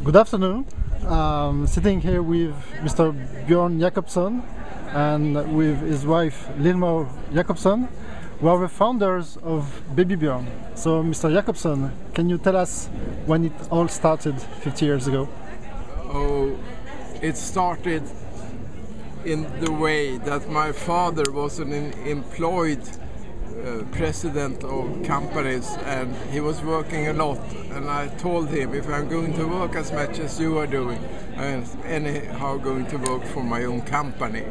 Good afternoon. Sitting here with Mr. Björn Jacobson and with his wife Lillemor Jacobson, who are the founders of BabyBjörn. So, Mr. Jacobson, can you tell us when it all started 50 years ago? Oh, it started in the way that my father was an employed president of companies, and he was working a lot, and I told him, if I'm going to work as much as you are doing, I'm anyhow going to work for my own company.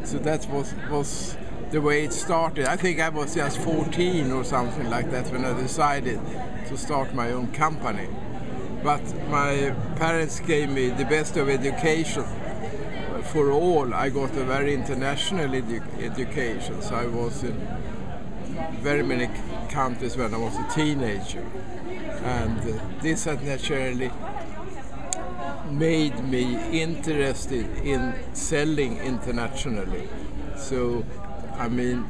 So that was the way it started. I think I was just 14 or something like that when I decided to start my own company. But my parents gave me the best of education. For all, I got a very international education, so I was in very many countries when I was a teenager, and this had naturally made me interested in selling internationally. So, I mean,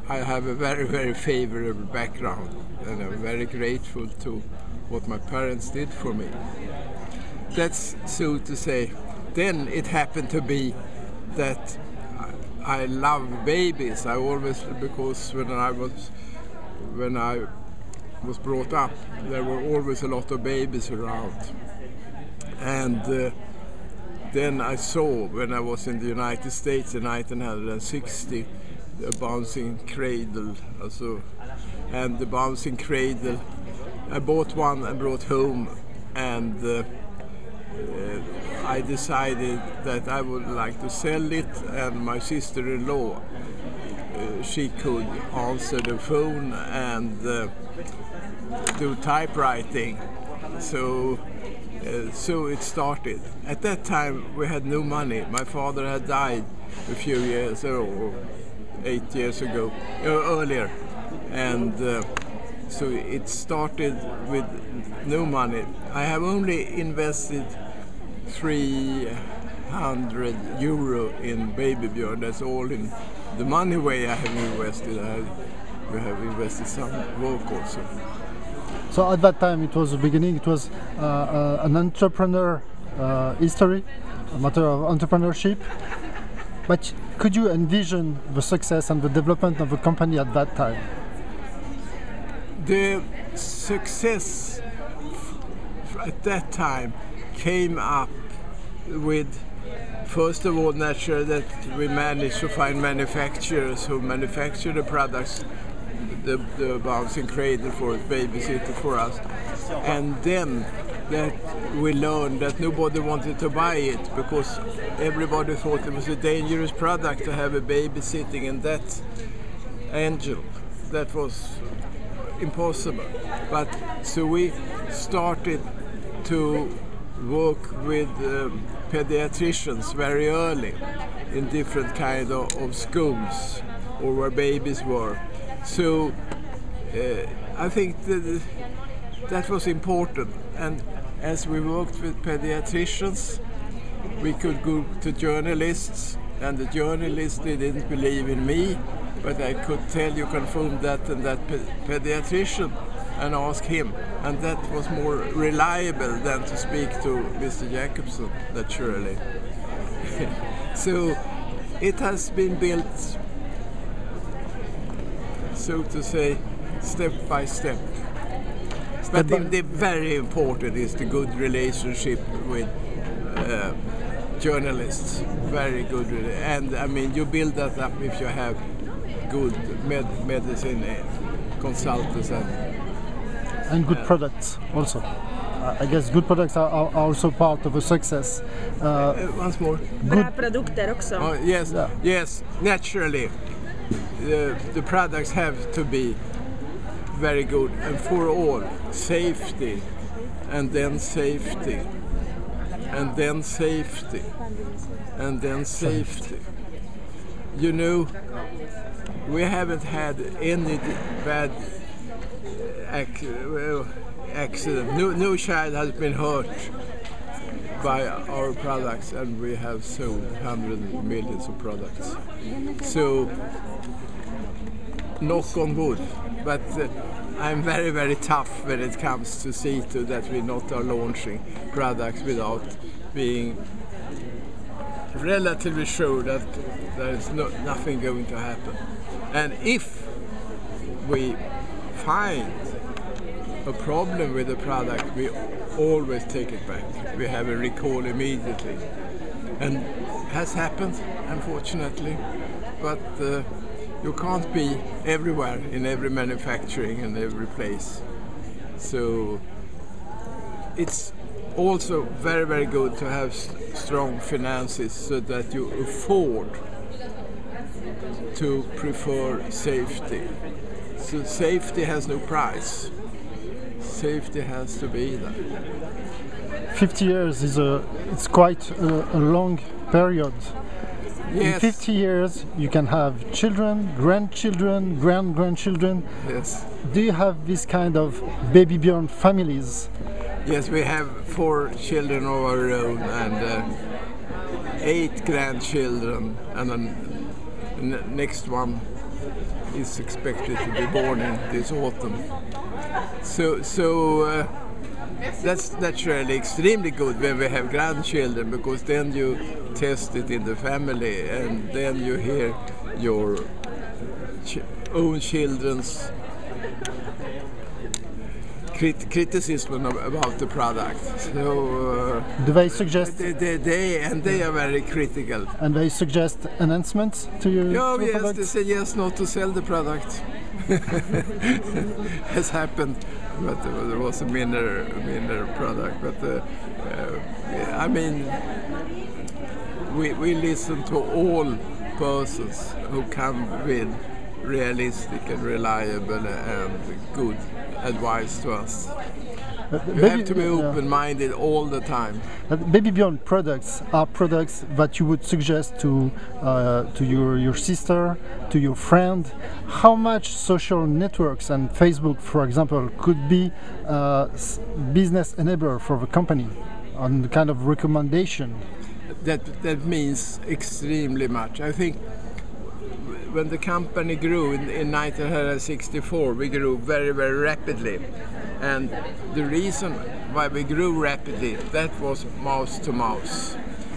I have a very, very favorable background, and I'm very grateful to what my parents did for me. That's so to say. Then it happened to be that I love babies. I always, because when I was brought up, there were always a lot of babies around. And then I saw, when I was in the United States in 1960, a bouncing cradle. And the bouncing cradle, I bought one and brought home, and I decided that I would like to sell it, and my sister-in-law, she could answer the phone and do typewriting. So it started. At that time we had no money. My father had died a few years, or 8 years ago, earlier, and so it started with no money. I have only invested €300 in BabyBjörn. That's all in the money way I have invested. We have invested some work also. So at that time it was the beginning, it was an entrepreneur history, a matter of entrepreneurship. But could you envision the success and the development of the company at that time? The success at that time came up with, first of all, naturally, that we managed to find manufacturers who manufacture the products, the bouncing cradle for babysitter for us, and then that we learned that nobody wanted to buy it because everybody thought it was a dangerous product to have a baby sitting in that angel. That was impossible. But so we started to work with pediatricians very early in different kind of schools or where babies were. So I think that was important, and as we worked with pediatricians, we could go to journalists, and the journalists, they didn't believe in me, but I could tell, you confirm that and that pediatrician, and ask him, and that was more reliable than to speak to Mr. Jacobson, naturally. So it has been built, so to say, step by step. But the very important is the good relationship with journalists. Very good, and I mean, you build that up if you have good medicine consultants and good products also. I guess good products are also part of a success. Once more. Bra produkter också. Oh, yes, yeah. Yes, naturally. The products have to be very good, and for all, safety, and then safety, and then safety, and then safety. You know, we haven't had any bad accident. No child has been hurt by our products, and we have sold hundreds of millions of products. So, knock on wood. But I'm very, very tough when it comes to see to that we not are launching products without being relatively sure that there is nothing going to happen. And if we find a problem with the product, we always take it back. We have a recall immediately. And has happened, unfortunately, but you can't be everywhere in every manufacturing and every place. So it's also very, very good to have strong finances so that you afford to prefer safety. So safety has no price. Safety has to be there. 50 years is it's quite a long period. Yes. In 50 years you can have children, grandchildren, grandchildren. Yes. Do you have this kind of BabyBjörn families? Yes, we have 4 children of our own and 8 grandchildren, and then the next one is expected to be born in this autumn. So that's naturally extremely good when we have grandchildren, because then you test it in the family and then you hear your own children's criticism about the product. So do they suggest? They are very critical. And they suggest enhancements to you? Oh to yes, product? they say yes, not to sell the product. Has happened, but there was a minor product. But I mean, we listen to all persons who come with realistic and reliable and good advice to us. You have to be open-minded all the time. BabyBjörn products are products that you would suggest to your sister, to your friend. How much social networks and Facebook, for example, could be business enabler for the company on the kind of recommendation? That means extremely much. I think when the company grew in 1964, we grew very, very rapidly. And the reason why we grew rapidly, that was mouse to mouse.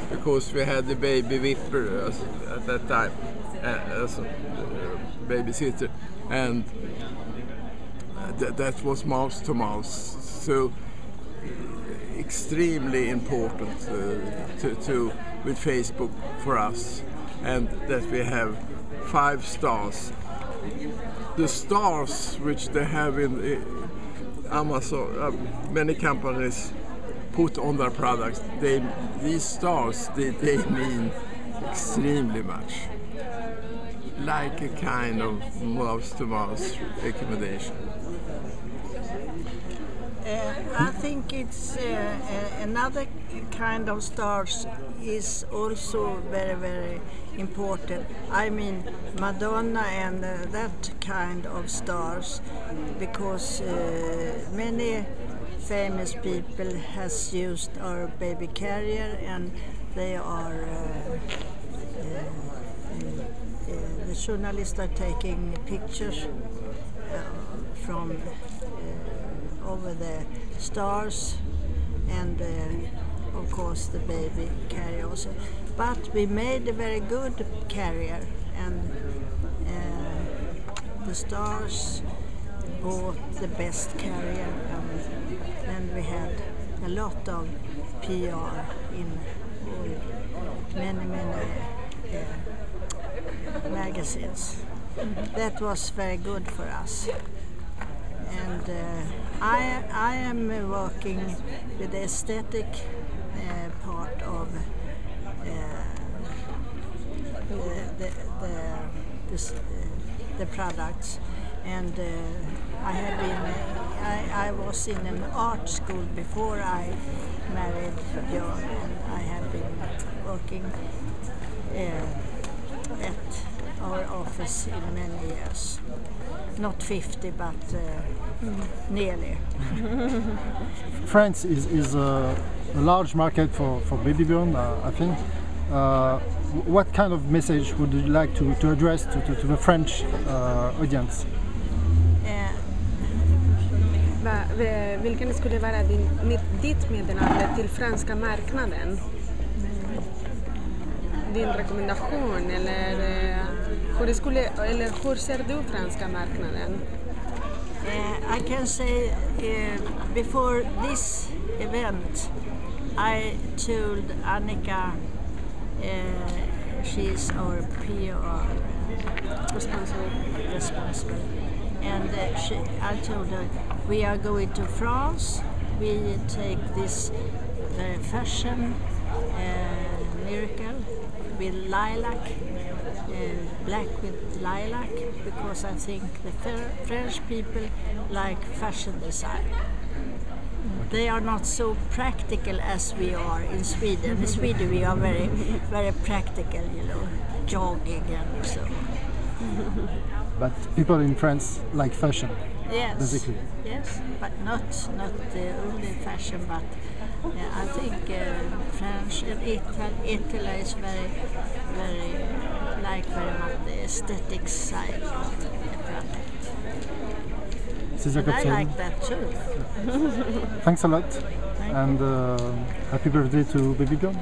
Because we had the baby whipper at that time as a babysitter. And that was mouse to mouse. So extremely important with Facebook for us. And that we have 5 stars. The stars which they have in Amazon, many companies put on their products, these stars, they mean extremely much. Like a kind of mouse-to-mouse recommendation. I think it's another kind of stars is also very, very important. I mean Madonna and that kind of stars, because many famous people has used our baby carrier, and they are the journalists are taking pictures from over the stars, and of course the baby carrier also. But we made a very good carrier, and the stars bought the best carrier, and we had a lot of PR in many magazines. That was very good for us. And I am working with the aesthetic part of the products, and I was in an art school before I married Björn, and I have been working at our office in many years. Not 50, but nearly. France is a large market for BabyBjörn, I think. What kind of message would you like to address to the French audience? Vilken skulle vara ditt meddelande till franska marknaden? Din rekommendation eller hur ser du franska marknaden? I can say before this event I told Annika she's our PR responsible and I told her we are going to France, we take this very fashion miracle with lilac, black with lilac, because I think the French people like fashion design. They are not so practical as we are in Sweden. In Sweden we are very, very practical, you know, jogging and so. But people in France like fashion. Yes, basically. yes, but not only fashion, but I think French and Italy is very much the aesthetic side of the product. And I like that too. Thanks a lot, and happy birthday to BabyBjörn.